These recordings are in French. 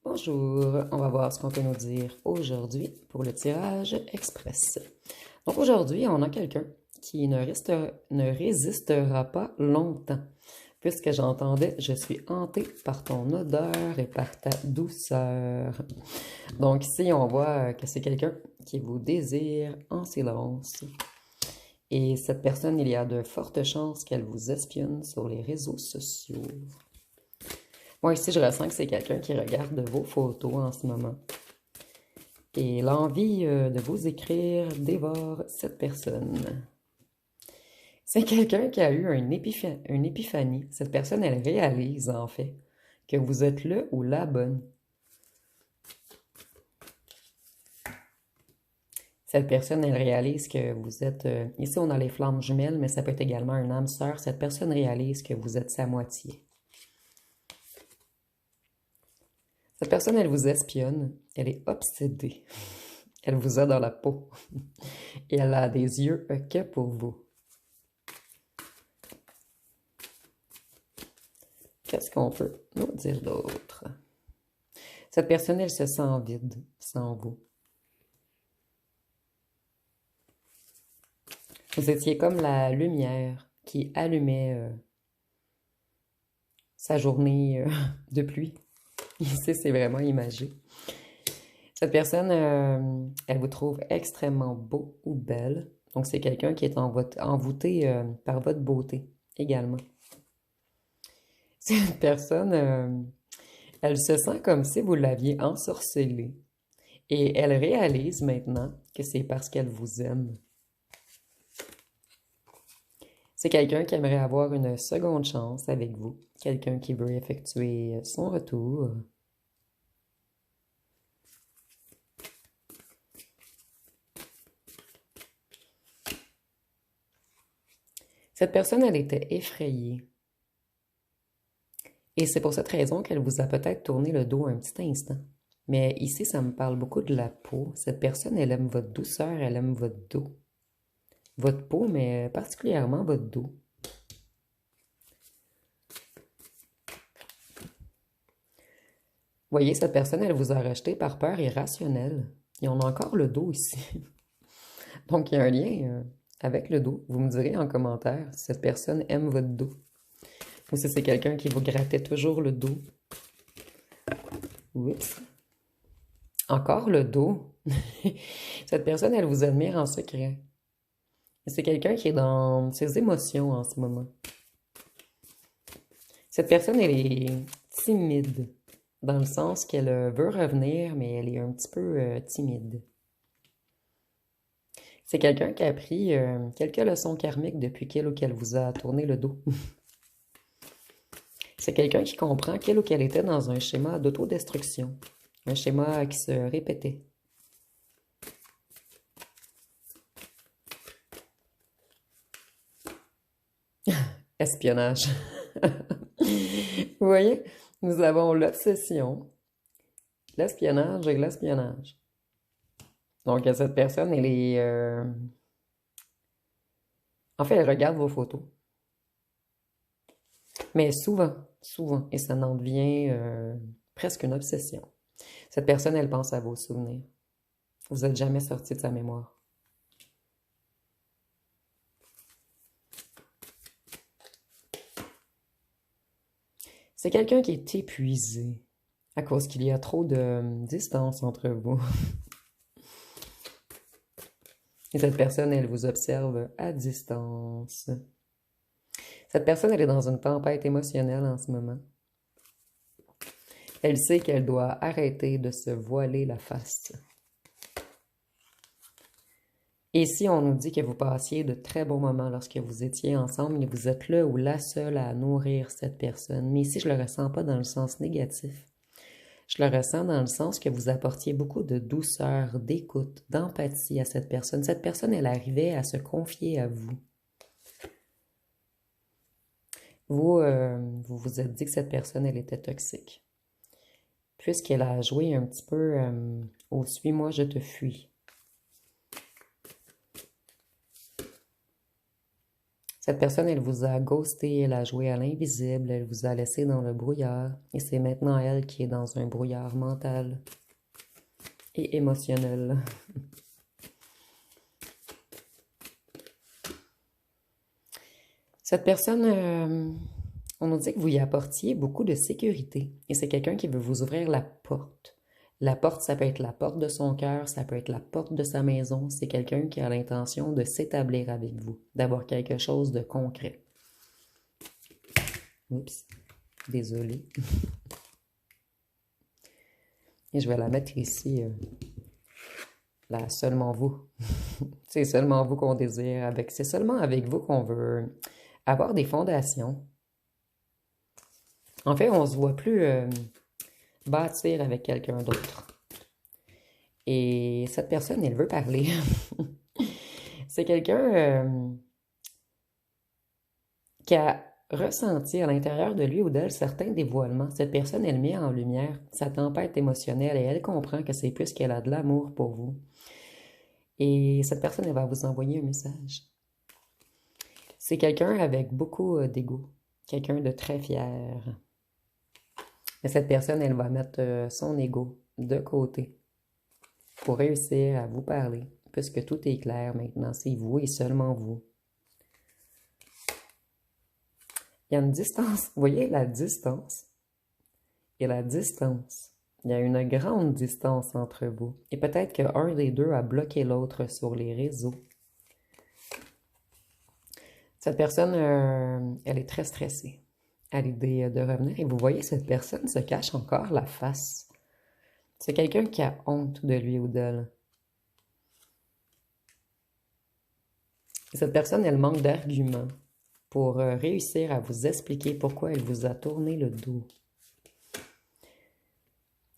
Bonjour, on va voir ce qu'on peut nous dire aujourd'hui pour le tirage express. Donc aujourd'hui, on a quelqu'un qui ne résistera pas longtemps, puisque j'entendais, je suis hanté par ton odeur et par ta douceur. Donc ici, on voit que c'est quelqu'un qui vous désire en silence. Et cette personne, il y a de fortes chances qu'elle vous espionne sur les réseaux sociaux. Moi, ici, je ressens que c'est quelqu'un qui regarde vos photos en ce moment. Et l'envie de vous écrire dévore cette personne. C'est quelqu'un qui a eu une épiphanie. Cette personne, elle réalise, en fait, que vous êtes le ou la bonne. Cette personne, elle réalise que vous êtes... ici, on a les flammes jumelles, mais ça peut être également un âme sœur. Cette personne réalise que vous êtes sa moitié. Cette personne, elle vous espionne. Elle est obsédée. Elle vous a dans la peau. Et elle a des yeux que pour vous. Qu'est-ce qu'on peut nous dire d'autre? Cette personne, elle se sent vide sans vous. Vous étiez comme la lumière qui allumait sa journée de pluie. Ici, c'est vraiment imagé. Cette personne, elle vous trouve extrêmement beau ou belle. Donc, c'est quelqu'un qui est envoûté par votre beauté également. Cette personne, elle se sent comme si vous l'aviez ensorcelée. Et elle réalise maintenant que c'est parce qu'elle vous aime. C'est quelqu'un qui aimerait avoir une seconde chance avec vous. Quelqu'un qui veut effectuer son retour. Cette personne, elle était effrayée. Et c'est pour cette raison qu'elle vous a peut-être tourné le dos un petit instant. Mais ici, ça me parle beaucoup de la peau. Cette personne, elle aime votre douceur, elle aime votre dos. Votre peau, mais particulièrement votre dos. Voyez, cette personne, elle vous a rejeté par peur irrationnelle. Et on a encore le dos ici. Donc, il y a un lien avec le dos. Vous me direz en commentaire si cette personne aime votre dos. Ou si c'est quelqu'un qui vous grattait toujours le dos. Oups. Encore le dos. Cette personne, elle vous admire en secret. C'est quelqu'un qui est dans ses émotions en ce moment. Cette personne, elle est timide, dans le sens qu'elle veut revenir, mais elle est un petit peu timide. C'est quelqu'un qui a appris quelques leçons karmiques depuis qu'elle ou qu'elle vous a tourné le dos. C'est quelqu'un qui comprend qu'elle ou qu'elle était dans un schéma d'autodestruction, un schéma qui se répétait. Espionnage. Vous voyez, nous avons l'obsession, l'espionnage et l'espionnage. Donc, cette personne, elle est... En fait, elle regarde vos photos. Mais souvent, et ça en devient presque une obsession. Cette personne, elle pense à vos souvenirs. Vous n'êtes jamais sorti de sa mémoire. C'est quelqu'un qui est épuisé à cause qu'il y a trop de distance entre vous. Et cette personne, elle vous observe à distance. Cette personne, elle est dans une tempête émotionnelle en ce moment. Elle sait qu'elle doit arrêter de se voiler la face. Et si on nous dit que vous passiez de très bons moments lorsque vous étiez ensemble et vous êtes là ou la seule à nourrir cette personne, mais ici je le ressens pas dans le sens négatif. Je le ressens dans le sens que vous apportiez beaucoup de douceur, d'écoute, d'empathie à cette personne. Cette personne, elle arrivait à se confier à vous. Vous vous êtes dit que cette personne, elle était toxique. Puisqu'elle a joué un petit peu au suis-moi, je te fuis. Cette personne, elle vous a ghosté, elle a joué à l'invisible, elle vous a laissé dans le brouillard. Et c'est maintenant elle qui est dans un brouillard mental et émotionnel. Cette personne, on nous dit que vous y apportiez beaucoup de sécurité. Et c'est quelqu'un qui veut vous ouvrir la porte. La porte, ça peut être la porte de son cœur, ça peut être la porte de sa maison. C'est quelqu'un qui a l'intention de s'établir avec vous, d'avoir quelque chose de concret. Oups, désolé. Et je vais la mettre ici, là, seulement vous. C'est seulement vous qu'on désire. C'est seulement avec vous qu'on veut avoir des fondations. En fait, on se voit plus bâtir avec quelqu'un d'autre. Et cette personne, elle veut parler. C'est quelqu'un qui a ressenti à l'intérieur de lui ou d'elle certains dévoilements. Cette personne, elle met en lumière sa tempête émotionnelle et elle comprend que c'est plus qu'elle a de l'amour pour vous. Et cette personne, elle va vous envoyer un message. C'est quelqu'un avec beaucoup d'ego, quelqu'un de très fier. Mais cette personne, elle va mettre son ego de côté pour réussir à vous parler, puisque tout est clair maintenant, c'est vous et seulement vous. Il y a une distance, vous voyez la distance et la distance. Il y a une grande distance entre vous. Et peut-être qu'un des deux a bloqué l'autre sur les réseaux. Cette personne, elle est très stressée à l'idée de revenir. Et vous voyez, cette personne se cache encore la face. C'est quelqu'un qui a honte de lui ou d'elle. Cette personne, elle manque d'arguments pour réussir à vous expliquer pourquoi elle vous a tourné le dos.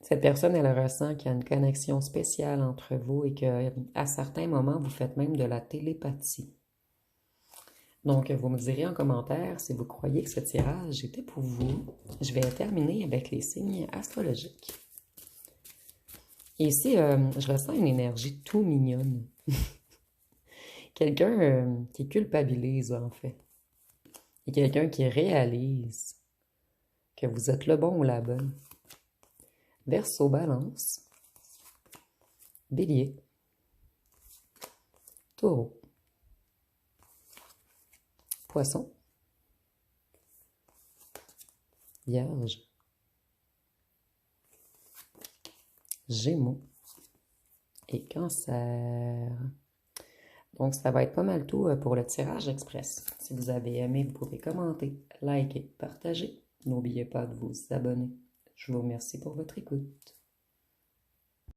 Cette personne, elle ressent qu'il y a une connexion spéciale entre vous et qu'à certains moments, vous faites même de la télépathie. Donc, vous me direz en commentaire si vous croyez que ce tirage était pour vous. Je vais terminer avec les signes astrologiques. Et ici, je ressens une énergie tout mignonne. Quelqu'un qui culpabilise, en fait. Et quelqu'un qui réalise que vous êtes le bon ou la bonne. Verseau, Balance. Bélier. Taureau. Poisson. Vierge. Gémeaux. Et Cancer. Donc, ça va être pas mal tout pour le tirage express. Si vous avez aimé, vous pouvez commenter, liker, partager. N'oubliez pas de vous abonner. Je vous remercie pour votre écoute.